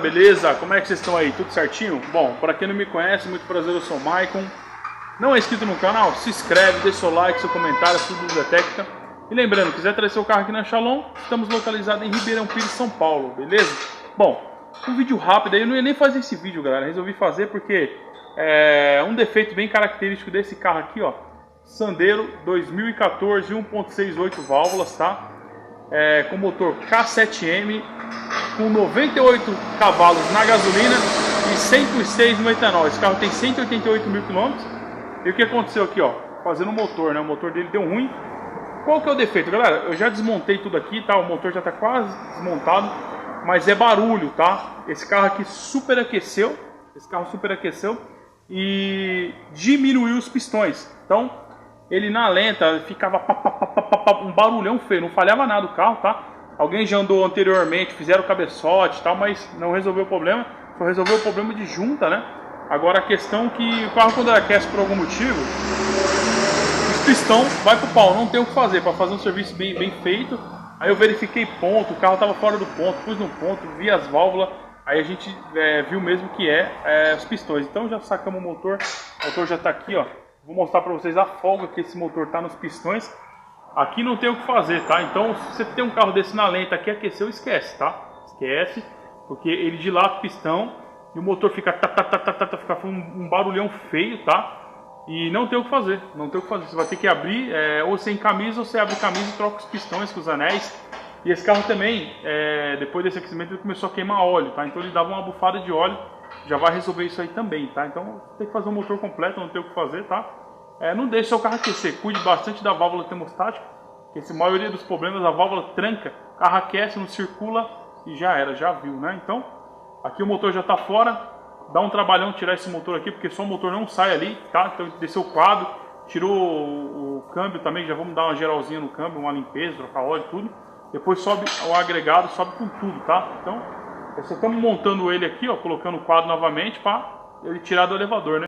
beleza? Como é que vocês estão aí? Tudo certinho? Bom, para quem não me conhece, muito prazer, eu sou o Maicon. Não é inscrito no canal? Se inscreve, deixa seu like, seu comentário, tudo da técnica. E lembrando, quiser trazer seu carro aqui na Shalom, estamos localizados em Ribeirão Pires, São Paulo, beleza? Bom, um vídeo rápido aí, eu não ia nem fazer esse vídeo, galera. Resolvi fazer porque é um defeito bem característico desse carro aqui, ó. Sandero 2014, 1.68 válvulas, tá? Com motor K7M, com 98 cavalos na gasolina e 106 no etanol. Esse carro tem 188 mil quilômetros. E o que aconteceu aqui, ó? Fazendo o motor, né? O motor dele deu ruim. Qual que é o defeito, galera? Eu já desmontei tudo aqui, tá? O motor já tá quase desmontado, mas é barulho, tá? Esse carro aqui superaqueceu. Esse carro superaqueceu e diminuiu os pistões. Então, ele na lenta ficava um barulhão feio, não falhava nada o carro, tá? Alguém já andou anteriormente, fizeram cabeçote e tal, mas não resolveu o problema. Só resolveu o problema de junta, né? Agora a questão é que o carro, quando aquece por algum motivo, os pistão vai pro pau, não tem o que fazer, para fazer um serviço bem feito. Aí eu verifiquei ponto, o carro estava fora do ponto, pus no ponto, vi as válvulas, aí a gente viu mesmo que os pistões. Então já sacamos o motor já está aqui, ó. Vou mostrar para vocês a folga que esse motor tá nos pistões. Aqui não tem o que fazer, tá? Então se você tem um carro desse na lenta aqui, aqueceu, esquece, tá? Esquece, porque ele dilata o pistão e o motor fica fica um barulhão feio, tá? E não tem o que fazer, não tem o que fazer. Você vai ter que abrir, ou sem camisa, ou você abre camisa e troca os pistões com os anéis. E esse carro também, depois desse aquecimento, ele começou a queimar óleo, tá? Então ele dava uma bufada de óleo, já vai resolver isso aí também, tá? Então tem que fazer um motor completo, não tem o que fazer, tá? Não deixe seu carro aquecer, cuide bastante da válvula termostática, que a maioria dos problemas, a válvula tranca, o carro aquece, não circula e já era, já viu, né? Então, aqui o motor já está fora, dá um trabalhão tirar esse motor aqui, porque só o motor não sai ali, tá? Então desceu o quadro, tirou o câmbio também, já vamos dar uma geralzinha no câmbio, uma limpeza, trocar óleo, tudo. Depois sobe o agregado, sobe com tudo, tá? Então, só estamos montando ele aqui, ó, colocando o quadro novamente para ele tirar do elevador, né?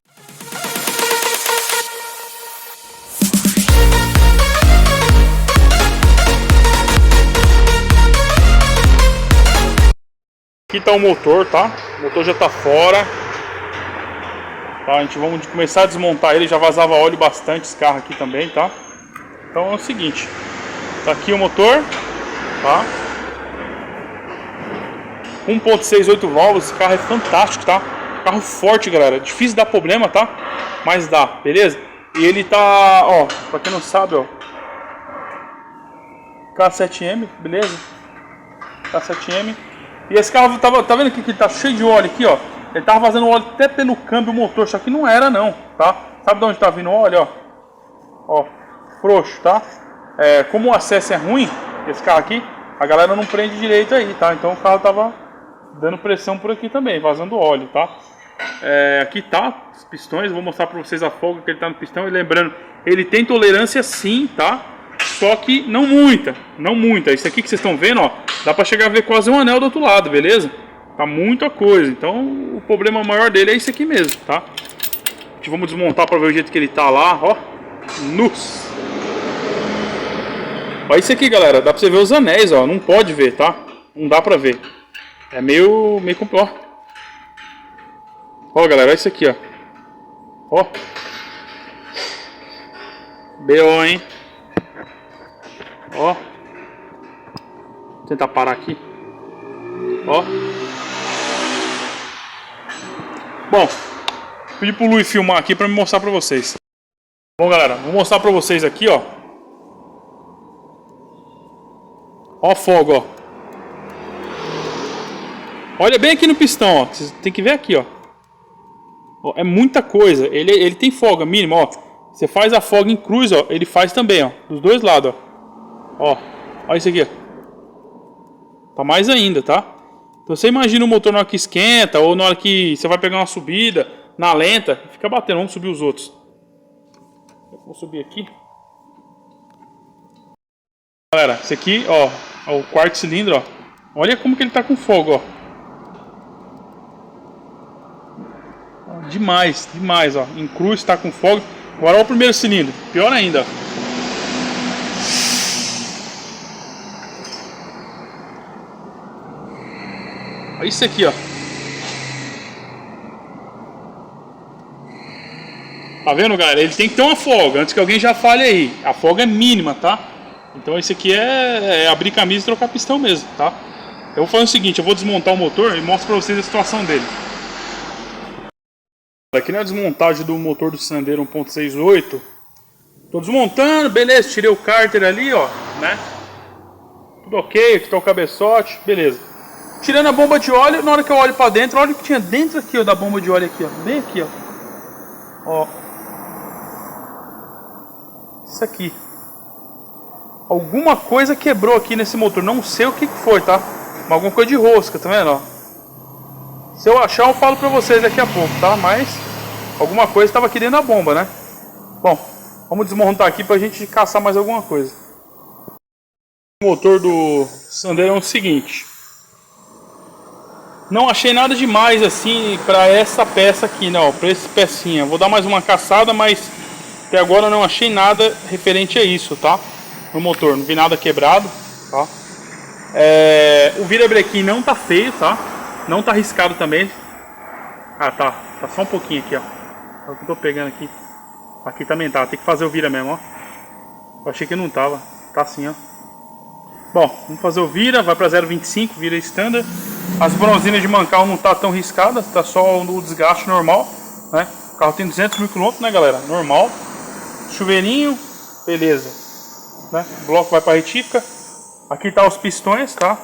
Aqui está o motor, tá? O motor já está fora. Tá? A gente vamos começar a desmontar ele. Já vazava óleo bastante esse carro aqui também, tá? Então é o seguinte. Tá aqui o motor, tá? 1.68 válvulas. Esse carro é fantástico, tá? Carro forte, galera. Difícil dar problema, tá? Mas dá, beleza? E ele tá, ó, pra quem não sabe, ó, K7M, beleza? K7M. E esse carro, tá vendo aqui que ele tá cheio de óleo aqui, ó? Ele tava vazando óleo até pelo câmbio motor, só que não era não, tá? Sabe de onde tá vindo o óleo, ó? Ó, frouxo, tá? Como o acesso é ruim, esse carro aqui, a galera não prende direito aí, tá? Então o carro tava dando pressão por aqui também, vazando óleo, tá? Aqui tá os pistões, vou mostrar pra vocês a folga que ele tá no pistão. E lembrando, ele tem tolerância sim, tá? Só que não muita, não muita. Isso aqui que vocês estão vendo, ó, dá pra chegar a ver quase um anel do outro lado, beleza? Tá muita coisa. Então o problema maior dele é isso aqui mesmo, tá? Vamos desmontar pra ver o jeito que ele tá lá, ó. Nus. Olha isso aqui, galera. Dá pra você ver os anéis, ó. Não pode ver, tá? Não dá pra ver. É meio complexo. Ó, galera, olha isso aqui, ó. Ó. B.O., hein? Ó. Vou tentar parar aqui. Ó. Bom, pedi pro Luiz filmar aqui pra me mostrar pra vocês. Bom, galera, vou mostrar pra vocês aqui, ó. Ó a folga, ó. Olha bem aqui no pistão, ó. Vocês tem que ver aqui, ó. Ó, é muita coisa. Ele tem folga mínima, ó. Você faz a folga em cruz, ó. Ele faz também, ó. Dos dois lados, ó. Ó, olha isso aqui, ó. Tá mais ainda, tá? Então você imagina o motor na hora que esquenta, ou na hora que você vai pegar uma subida, na lenta, fica batendo. Vamos subir os outros. Vou subir aqui. Galera, esse aqui, ó, é o quarto cilindro, ó. Olha como que ele tá com folga, ó. Demais, demais, ó. Em cruz tá com folga. Agora olha o primeiro cilindro, pior ainda, ó. Olha isso aqui, ó. Tá vendo, galera? Ele tem que ter uma folga, antes que alguém já fale aí. A folga é mínima, tá? Então esse aqui é abrir camisa e trocar pistão mesmo, tá? Eu vou fazer o seguinte, eu vou desmontar o motor e mostro pra vocês a situação dele. Aqui na desmontagem do motor do Sandero 1.68. Tô desmontando, beleza, tirei o cárter ali, ó, né? Tudo ok, aqui tá o cabeçote, beleza. Tirando a bomba de óleo, na hora que eu olho pra dentro, olha o que tinha dentro aqui, ó, da bomba de óleo aqui, ó. Bem aqui, ó. Ó. Isso aqui. Alguma coisa quebrou aqui nesse motor. Não sei o que foi, tá? Mas alguma coisa de rosca, tá vendo, ó? Se eu achar, eu falo pra vocês daqui a pouco, tá? Mas alguma coisa estava aqui dentro da bomba, né? Bom, vamos desmontar aqui pra gente caçar mais alguma coisa. O motor do Sandero é o seguinte. Não achei nada demais assim pra essa peça aqui, não, pra esse pecinha. Vou dar mais uma caçada, mas até agora não achei nada referente a isso, tá? No motor, não vi nada quebrado, tá? O virabrequim não tá feio, tá? Não tá riscado também. Ah, tá só um pouquinho aqui, ó. É o que eu tô pegando aqui. Aqui também tá, tem que fazer o vira mesmo, ó. Eu achei que não tava, tá assim, ó. Bom, vamos fazer o vira, vai pra 0,25, vira standard. As bronzinas de mancal não tá tão riscadas, tá só o desgaste normal, né? O carro tem 200 mil km, né, galera? Normal. Chuveirinho, beleza, né? O bloco vai pra retífica. Aqui tá os pistões, tá?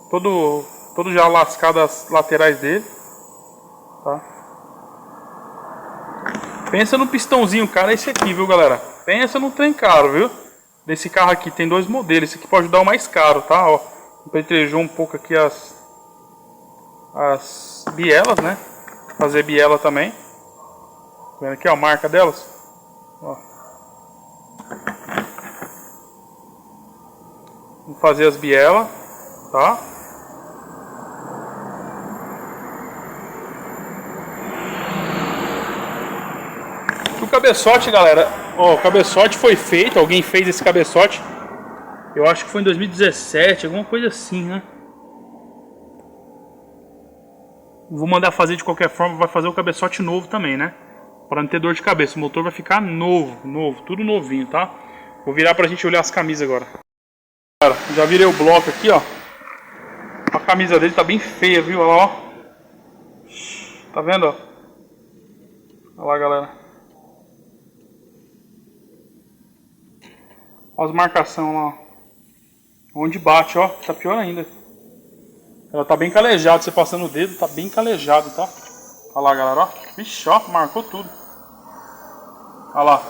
Todo já lascado as laterais dele, tá? Pensa no pistãozinho, cara, esse aqui, viu, galera? Pensa no trem caro, viu? Desse carro aqui tem dois modelos. Esse aqui pode dar o mais caro, tá? Ó, petrejou um pouco aqui as bielas, né? Fazer biela também. Tá vendo aqui, ó, a marca delas? Ó. Vamos fazer as bielas, tá? O cabeçote, galera, ó, o cabeçote foi feito, alguém fez esse cabeçote. Eu acho que foi em 2017, alguma coisa assim, né? Vou mandar fazer de qualquer forma, vai fazer o cabeçote novo também, né? Para não ter dor de cabeça, o motor vai ficar novo, tudo novinho, tá? Vou virar pra gente olhar as camisas agora. Cara, já virei o bloco aqui, ó. A camisa dele tá bem feia, viu? Olha lá, ó. Tá vendo, ó? Olha lá, galera. Olha as marcações lá, ó. Onde bate, ó. Tá pior ainda. Ela tá bem calejada, você passando o dedo, tá bem calejado, tá? Olha lá, galera, ó. Vixe, ó, marcou tudo. Olha lá.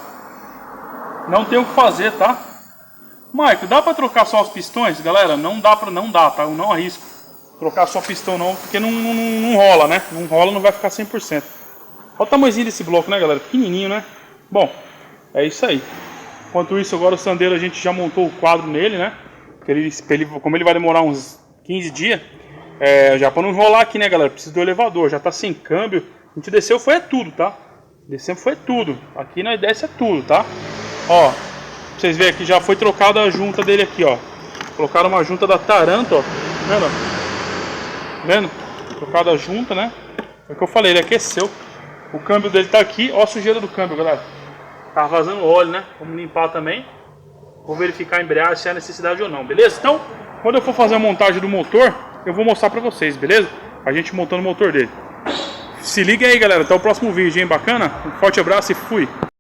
Não tem o que fazer, tá? Maico, dá pra trocar só os pistões? Galera, não dá, tá? Eu não arrisco trocar só pistão não, porque não rola, né? Não rola, não vai ficar 100%. Olha o tamanhozinho desse bloco, né, galera? Pequenininho, né? Bom, é isso aí. Enquanto isso, agora o Sandero a gente já montou o quadro nele, né? Como ele vai demorar uns 15 dias, já pra não enrolar aqui, né, galera? Precisa do elevador, já tá sem câmbio. A gente desceu, foi tudo, tá? Descemos foi tudo. Aqui nós desce tudo, tá? Ó, pra vocês verem aqui, já foi trocada a junta dele aqui, ó. Colocaram uma junta da Taranto, ó. Vendo? Trocada a junta, né? É o que eu falei, ele aqueceu. O câmbio dele tá aqui, ó a sujeira do câmbio, galera. Tá vazando óleo, né? Vamos limpar também. Vou verificar a embreagem se há necessidade ou não, beleza? Então, quando eu for fazer a montagem do motor, eu vou mostrar pra vocês, beleza? A gente montando o motor dele. Se liga aí, galera. Até o próximo vídeo, hein? Bacana? Um forte abraço e fui!